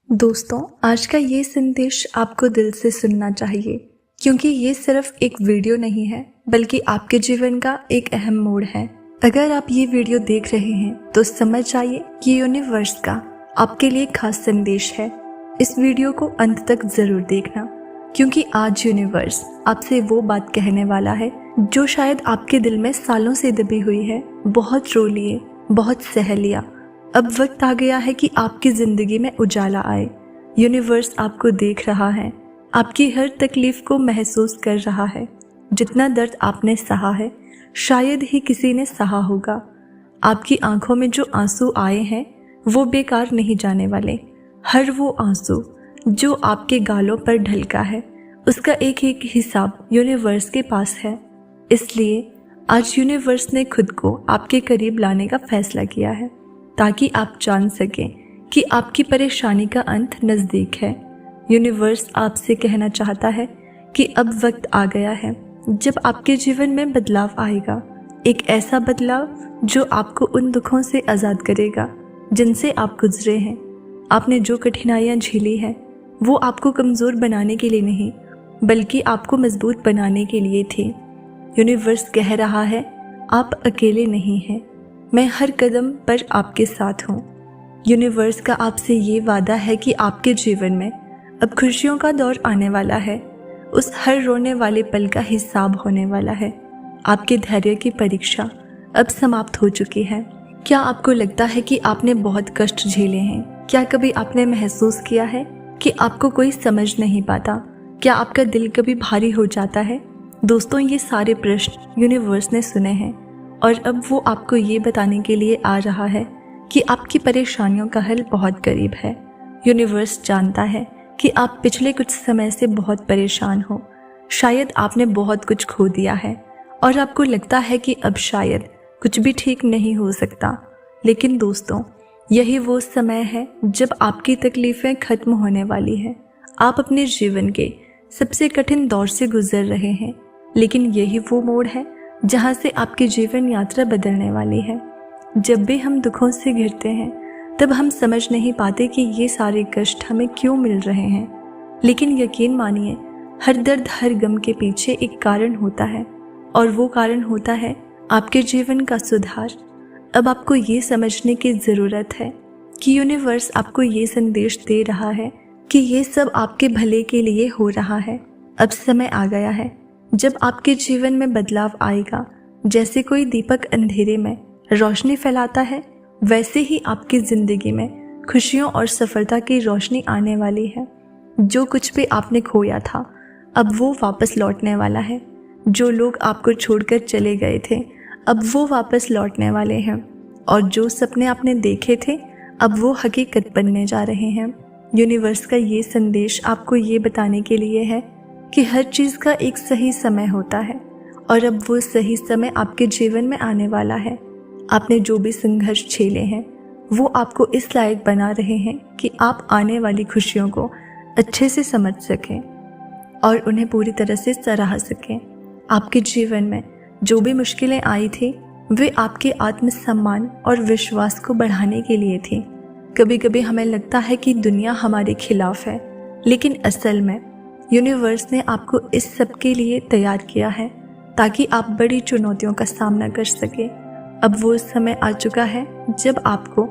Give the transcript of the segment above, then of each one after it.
दोस्तों, आज का ये संदेश आपको दिल से सुनना चाहिए क्योंकि ये सिर्फ एक वीडियो नहीं है बल्कि आपके जीवन का एक अहम मोड़ है। अगर आप ये वीडियो देख रहे हैं तो समझ जाइए कि यूनिवर्स का आपके लिए खास संदेश है। इस वीडियो को अंत तक जरूर देखना क्योंकि आज यूनिवर्स आपसे वो बात कहने वाला है जो शायद आपके दिल में सालों से दबी हुई है। बहुत रो लिए, बहुत सह लिया, अब वक्त आ गया है कि आपकी जिंदगी में उजाला आए। यूनिवर्स आपको देख रहा है, आपकी हर तकलीफ को महसूस कर रहा है। जितना दर्द आपने सहा है शायद ही किसी ने सहा होगा। आपकी आंखों में जो आंसू आए हैं वो बेकार नहीं जाने वाले। हर वो आंसू जो आपके गालों पर ढलका है उसका एक एक हिसाब यूनिवर्स के पास है। इसलिए आज यूनिवर्स ने खुद को आपके करीब लाने का फैसला किया है ताकि आप जान सकें कि आपकी परेशानी का अंत नज़दीक है। यूनिवर्स आपसे कहना चाहता है कि अब वक्त आ गया है जब आपके जीवन में बदलाव आएगा। एक ऐसा बदलाव जो आपको उन दुखों से आज़ाद करेगा जिनसे आप गुजरे हैं। आपने जो कठिनाइयाँ झेली हैं वो आपको कमज़ोर बनाने के लिए नहीं बल्कि आपको मजबूत बनाने के लिए थी। यूनिवर्स कह रहा है आप अकेले नहीं हैं, मैं हर कदम पर आपके साथ हूँ। यूनिवर्स का आपसे ये वादा है कि आपके जीवन में अब खुशियों का दौर आने वाला है। उस हर रोने वाले पल का हिसाब होने वाला है। आपके धैर्य की परीक्षा अब समाप्त हो चुकी है। क्या आपको लगता है कि आपने बहुत कष्ट झेले हैं? क्या कभी आपने महसूस किया है कि आपको कोई समझ नहीं पाता? क्या आपका दिल कभी भारी हो जाता है? दोस्तों, ये सारे प्रश्न यूनिवर्स ने सुने हैं और अब वो आपको ये बताने के लिए आ रहा है कि आपकी परेशानियों का हल बहुत करीब है। यूनिवर्स जानता है कि आप पिछले कुछ समय से बहुत परेशान हो। शायद आपने बहुत कुछ खो दिया है और आपको लगता है कि अब शायद कुछ भी ठीक नहीं हो सकता। लेकिन दोस्तों, यही वो समय है जब आपकी तकलीफ़ें खत्म होने वाली हैं। आप अपने जीवन के सबसे कठिन दौर से गुजर रहे हैं, लेकिन यही वो मोड़ है जहाँ से आपकी जीवन यात्रा बदलने वाली है। जब भी हम दुखों से घिरते हैं तब हम समझ नहीं पाते कि ये सारे कष्ट हमें क्यों मिल रहे हैं। लेकिन यकीन मानिए, हर दर्द, हर गम के पीछे एक कारण होता है और वो कारण होता है आपके जीवन का सुधार। अब आपको ये समझने की ज़रूरत है कि यूनिवर्स आपको ये संदेश दे रहा है कि ये सब आपके भले के लिए हो रहा है। अब समय आ गया है जब आपके जीवन में बदलाव आएगा। जैसे कोई दीपक अंधेरे में रोशनी फैलाता है, वैसे ही आपकी ज़िंदगी में खुशियों और सफलता की रोशनी आने वाली है। जो कुछ भी आपने खोया था अब वो वापस लौटने वाला है। जो लोग आपको छोड़कर चले गए थे अब वो वापस लौटने वाले हैं और जो सपने आपने देखे थे अब वो हकीकत बनने जा रहे हैं। यूनिवर्स का ये संदेश आपको ये बताने के लिए है कि हर चीज़ का एक सही समय होता है और अब वो सही समय आपके जीवन में आने वाला है। आपने जो भी संघर्ष झेले हैं वो आपको इस लायक बना रहे हैं कि आप आने वाली खुशियों को अच्छे से समझ सकें और उन्हें पूरी तरह से सराह सकें। आपके जीवन में जो भी मुश्किलें आई थी वे आपके आत्मसम्मान और विश्वास को बढ़ाने के लिए थी। कभी कभी हमें लगता है कि दुनिया हमारे खिलाफ है, लेकिन असल में यूनिवर्स ने आपको इस सब के लिए तैयार किया है ताकि आप बड़ी चुनौतियों का सामना कर सके। अब वो समय आ चुका है जब आपको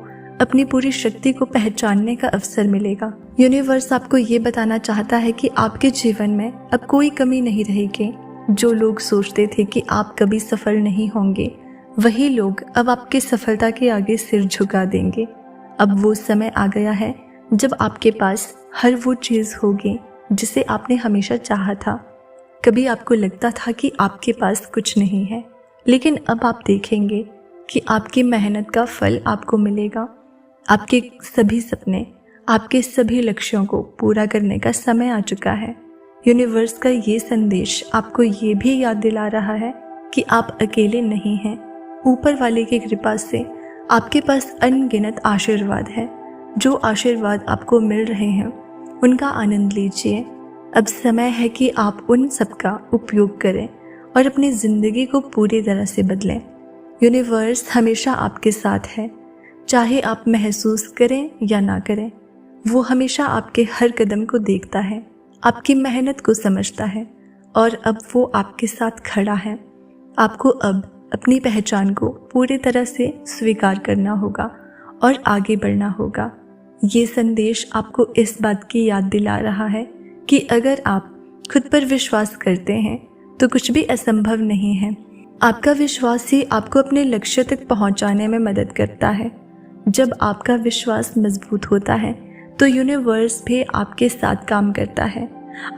अपनी पूरी शक्ति को पहचानने का अवसर मिलेगा। यूनिवर्स आपको ये बताना चाहता है कि आपके जीवन में अब कोई कमी नहीं रहेगी। जो लोग सोचते थे कि आप कभी सफल नहीं होंगे, वही लोग अब आपकी सफलता के आगे सिर झुका देंगे। अब वो समय आ गया है जब आपके पास हर वो चीज़ होगी जिसे आपने हमेशा चाहा था। कभी आपको लगता था कि आपके पास कुछ नहीं है, लेकिन अब आप देखेंगे कि आपकी मेहनत का फल आपको मिलेगा। आपके सभी सपने, आपके सभी लक्ष्यों को पूरा करने का समय आ चुका है। यूनिवर्स का ये संदेश आपको ये भी याद दिला रहा है कि आप अकेले नहीं हैं। ऊपर वाले की कृपा से आपके पास अनगिनत आशीर्वाद है। जो आशीर्वाद आपको मिल रहे हैं उनका आनंद लीजिए। अब समय है कि आप उन सब का उपयोग करें और अपनी ज़िंदगी को पूरी तरह से बदलें। यूनिवर्स हमेशा आपके साथ है, चाहे आप महसूस करें या ना करें। वो हमेशा आपके हर कदम को देखता है, आपकी मेहनत को समझता है और अब वो आपके साथ खड़ा है। आपको अब अपनी पहचान को पूरी तरह से स्वीकार करना होगा और आगे बढ़ना होगा। ये संदेश आपको इस बात की याद दिला रहा है कि अगर आप खुद पर विश्वास करते हैं तो कुछ भी असंभव नहीं है। आपका विश्वास ही आपको अपने लक्ष्य तक पहुंचाने में मदद करता है। जब आपका विश्वास मजबूत होता है तो यूनिवर्स भी आपके साथ काम करता है।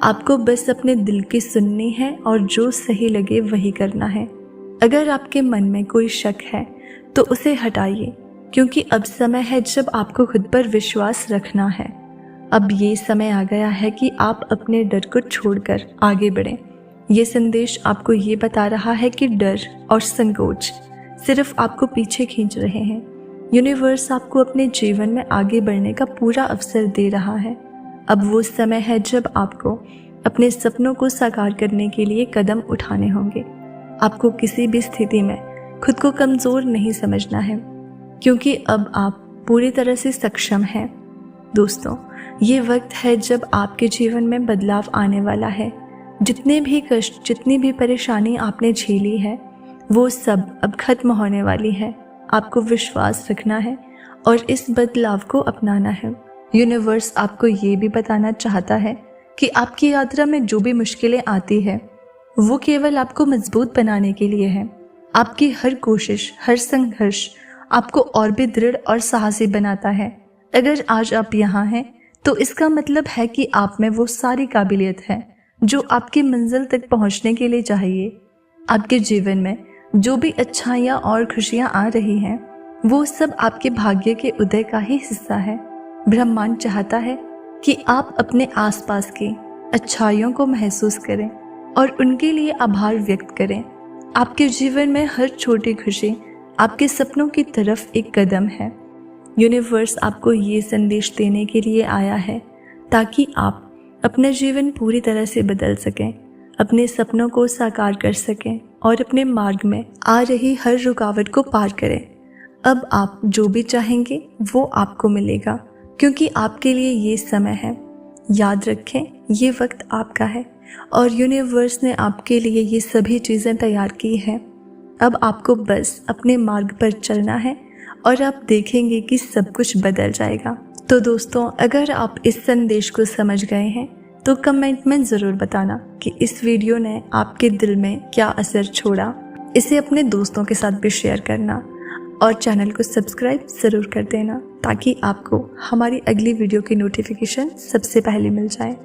आपको बस अपने दिल की सुननी है और जो सही लगे वही करना है। अगर आपके मन में कोई शक है तो उसे हटाइए, क्योंकि अब समय है जब आपको खुद पर विश्वास रखना है। अब ये समय आ गया है कि आप अपने डर को छोड़कर आगे बढ़ें। ये संदेश आपको ये बता रहा है कि डर और संकोच सिर्फ आपको पीछे खींच रहे हैं। यूनिवर्स आपको अपने जीवन में आगे बढ़ने का पूरा अवसर दे रहा है। अब वो समय है जब आपको अपने सपनों को साकार करने के लिए कदम उठाने होंगे। आपको किसी भी स्थिति में खुद को कमज़ोर नहीं समझना है, क्योंकि अब आप पूरी तरह से सक्षम हैं। दोस्तों, ये वक्त है जब आपके जीवन में बदलाव आने वाला है। जितने भी कष्ट, जितनी भी परेशानी आपने झेली है, वो सब अब खत्म होने वाली है। आपको विश्वास रखना है और इस बदलाव को अपनाना है। यूनिवर्स आपको ये भी बताना चाहता है कि आपकी यात्रा में जो भी मुश्किलें आती है वो केवल आपको मजबूत बनाने के लिए है। आपकी हर कोशिश, हर संघर्ष आपको और भी दृढ़ और साहसी बनाता है। अगर आज आप यहाँ हैं तो इसका मतलब है कि आप में वो सारी काबिलियत है जो आपकी मंजिल तक पहुँचने के लिए चाहिए। आपके जीवन में जो भी अच्छाइयाँ और खुशियाँ आ रही हैं वो सब आपके भाग्य के उदय का ही हिस्सा है। ब्रह्मांड चाहता है कि आप अपने आसपास की अच्छाइयों को महसूस करें और उनके लिए आभार व्यक्त करें। आपके जीवन में हर छोटी खुशी आपके सपनों की तरफ एक कदम है। यूनिवर्स आपको ये संदेश देने के लिए आया है ताकि आप अपना जीवन पूरी तरह से बदल सकें, अपने सपनों को साकार कर सकें और अपने मार्ग में आ रही हर रुकावट को पार करें। अब आप जो भी चाहेंगे वो आपको मिलेगा, क्योंकि आपके लिए ये समय है। याद रखें, ये वक्त आपका है और यूनिवर्स ने आपके लिए ये सभी चीज़ें तैयार की हैं। अब आपको बस अपने मार्ग पर चलना है और आप देखेंगे कि सब कुछ बदल जाएगा। तो दोस्तों, अगर आप इस संदेश को समझ गए हैं तो कमेंट में ज़रूर बताना कि इस वीडियो ने आपके दिल में क्या असर छोड़ा। इसे अपने दोस्तों के साथ भी शेयर करना और चैनल को सब्सक्राइब ज़रूर कर देना ताकि आपको हमारी अगली वीडियो की नोटिफिकेशन सबसे पहले मिल जाए।